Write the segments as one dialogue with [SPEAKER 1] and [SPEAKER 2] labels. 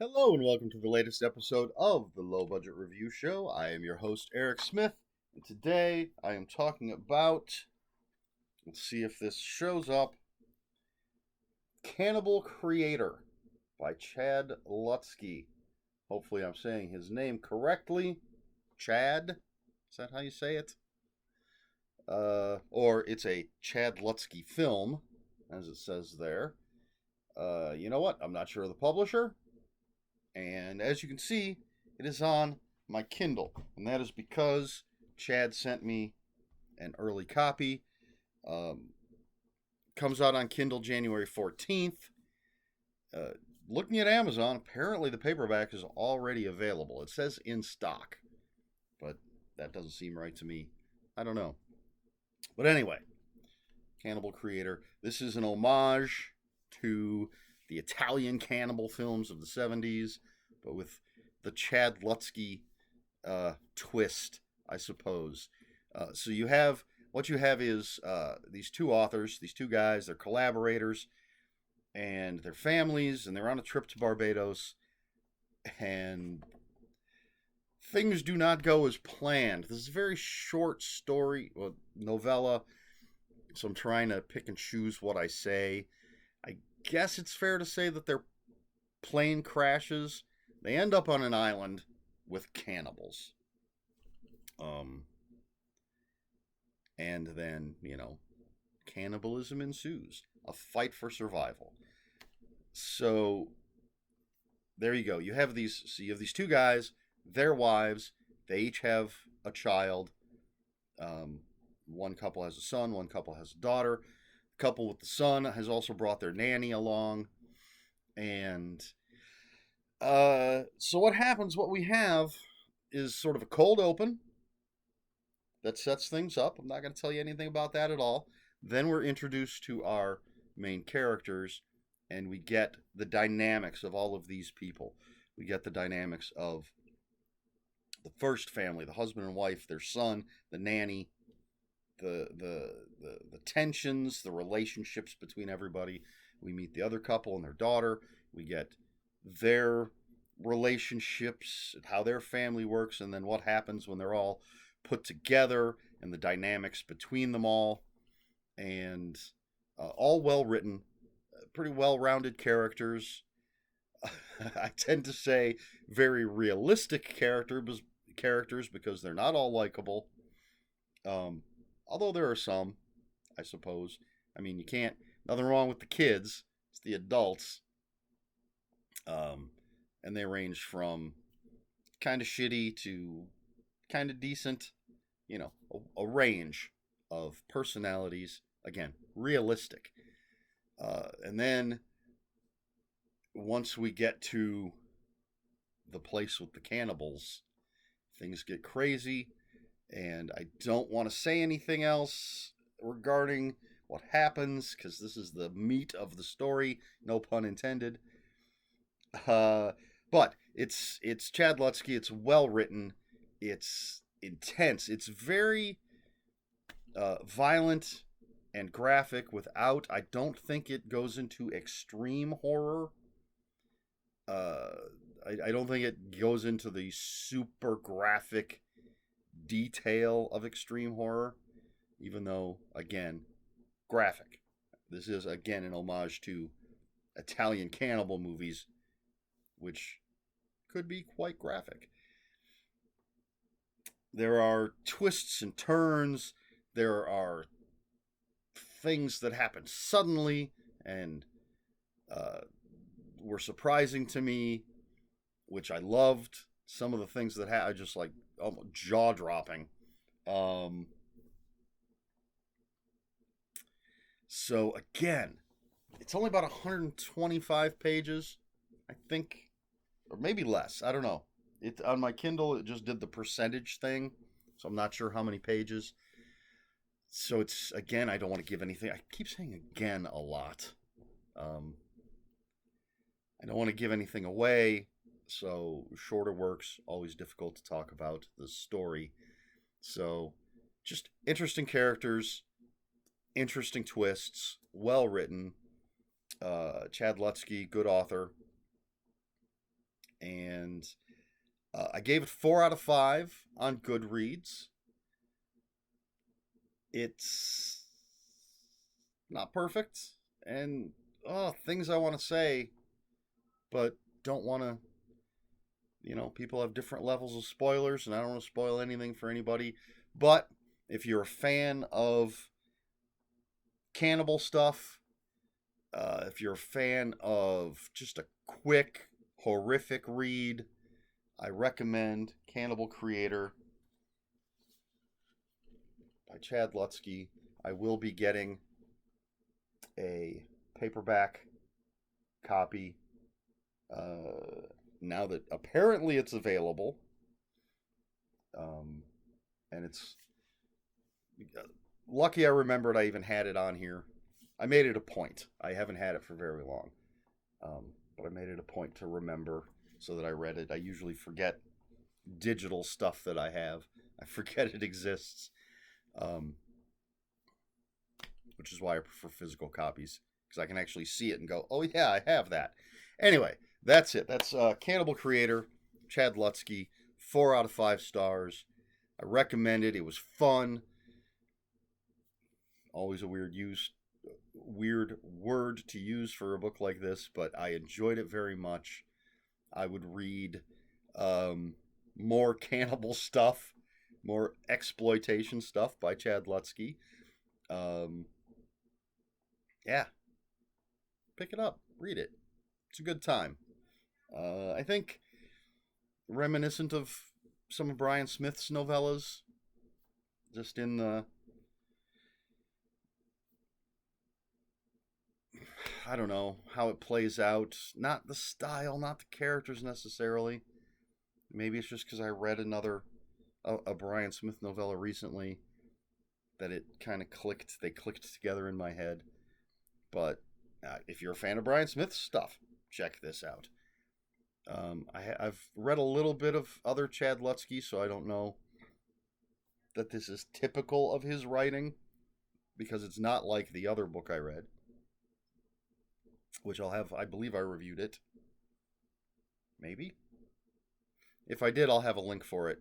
[SPEAKER 1] Hello and welcome to the latest episode of the Low Budget Review Show. I am your host, Eric Smith, and today I am talking about, let's see if this shows up, Cannibal Creator by Chad Lutzke. Hopefully I'm saying his name correctly. Chad? Is that how you say it? Or it's a Chad Lutzke film, as it says there. You know what? I'm not sure of the publisher. And as you can see, it is on my Kindle. And that is because Chad sent me an early copy. Comes out on Kindle January 14th. Looking at Amazon, apparently the paperback is already available. It says in stock, but that doesn't seem right to me. I don't know. But anyway, Cannibal Creator. This is an homage to the Italian cannibal films of the 70s, but with the Chad Lutzke twist, I suppose. So what you have is these two authors, these two guys, they're collaborators, and their families, and they're on a trip to Barbados, and things do not go as planned. This is a very short story, novella, so I'm trying to pick and choose what I say. I guess it's fair to say that their plane crashes. They end up on an island with cannibals. And then, cannibalism ensues. A fight for survival. So there you go. You have these two guys, their wives, they each have a child. One couple has a son, one couple has a daughter. Couple with the son has also brought their nanny along, and so what happens, what we have is sort of a cold open that sets things up. I'm not going to tell you anything about that at all. Then we're introduced to our main characters, and we get the dynamics of all of these people. We get the dynamics of the first family, the husband and wife, their son, the nanny, the tensions, the relationships between everybody. We meet the other couple and their daughter. We get their relationships, how their family works, and then what happens when they're all put together and the dynamics between them all. And all well written, pretty well rounded characters. I tend to say very realistic characters because they're not all likable. Although there are some, I suppose. I mean, nothing wrong with the kids. It's the adults. And they range from kind of shitty to kind of decent. A range of personalities. Again, realistic. And then once we get to the place with the cannibals, things get crazy. And I don't want to say anything else regarding what happens, because this is the meat of the story, no pun intended. But it's Chad Lutzke. It's well written. It's intense. It's very violent and graphic. I don't think it goes into extreme horror. I don't think it goes into the super graphic detail of extreme horror, even though, again, graphic. This is, again, an homage to Italian cannibal movies, which could be quite graphic. There are twists and turns. There are things that happen suddenly and were surprising to me, which I loved. Some of the things that I just like, jaw dropping. So again, it's only about 125 pages, I think, or maybe less. I don't know. It on my Kindle, it just did the percentage thing, so I'm not sure how many pages. So it's, again, I don't want to give anything. I keep saying again a lot. I don't want to give anything away. So shorter works, always difficult to talk about the story. So just interesting characters, interesting twists, well written. Chad Lutzke, good author. and I gave it 4 out of 5 on Goodreads. It's not perfect, and things I want to say, but don't want to. People have different levels of spoilers, and I don't want to spoil anything for anybody. But if you're a fan of cannibal stuff, if you're a fan of just a quick, horrific read, I recommend Cannibal Creator by Chad Lutzke. I will be getting a paperback copy now that apparently it's available. And it's lucky I remembered I even had it on here. I made it a point. I haven't had it for very long. But I made it a point to remember so that I read it. I usually forget digital stuff that I have. I forget it exists. Which is why I prefer physical copies, because I can actually see it and go, oh yeah, I have that. Anyway, that's it. That's Cannibal Creator, Chad Lutzke, 4 out of 5 stars. I recommend it. It was fun. Always a weird word to use for a book like this, but I enjoyed it very much. I would read more cannibal stuff, more exploitation stuff by Chad Lutzke. Yeah. Pick it up. Read it. It's a good time. I think reminiscent of some of Brian Smith's novellas, just in the, I don't know, how it plays out. Not the style, not the characters necessarily. Maybe it's just because I read a Brian Smith novella recently that it kind of clicked. They clicked together in my head. But if you're a fan of Brian Smith's stuff, check this out. I've read a little bit of other Chad Lutzke, so I don't know that this is typical of his writing, because it's not like the other book I read, which I believe I reviewed it. Maybe? If I did, I'll have a link for it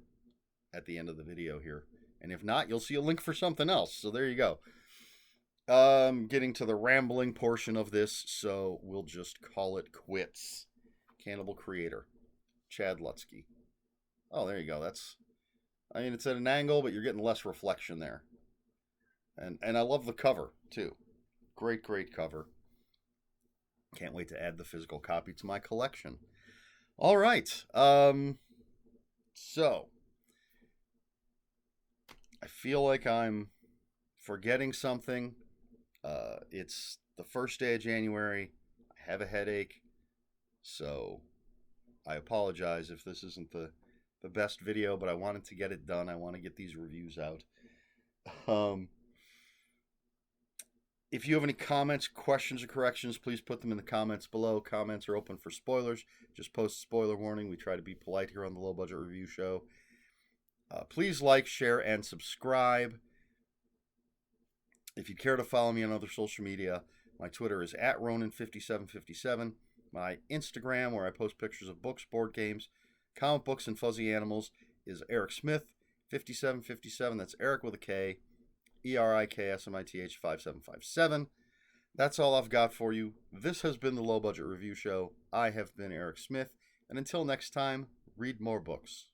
[SPEAKER 1] at the end of the video here. And if not, you'll see a link for something else. So there you go. Getting to the rambling portion of this, so we'll just call it quits. Cannibal Creator, Chad Lutzke. Oh, there you go. It's at an angle, but you're getting less reflection there. And I love the cover, too. Great, great cover. Can't wait to add the physical copy to my collection. All right. So, I feel like I'm forgetting something. It's the first day of January. I have a headache, so I apologize if this isn't the best video, but I wanted to get it done. I want to get these reviews out. If you have any comments, questions, or corrections, please put them in the comments below. Comments are open for spoilers. Just post spoiler warning. We try to be polite here on the Low Budget Review Show. Please like, share, and subscribe. If you care to follow me on other social media, my Twitter is @Ronin5757. My Instagram, where I post pictures of books, board games, comic books, and fuzzy animals, is Eric Smith 5757. That's Eric with a K, ERIKSMITH 5757. That's all I've got for you. This has been the Low Budget Review Show. I have been Eric Smith, and until next time, read more books.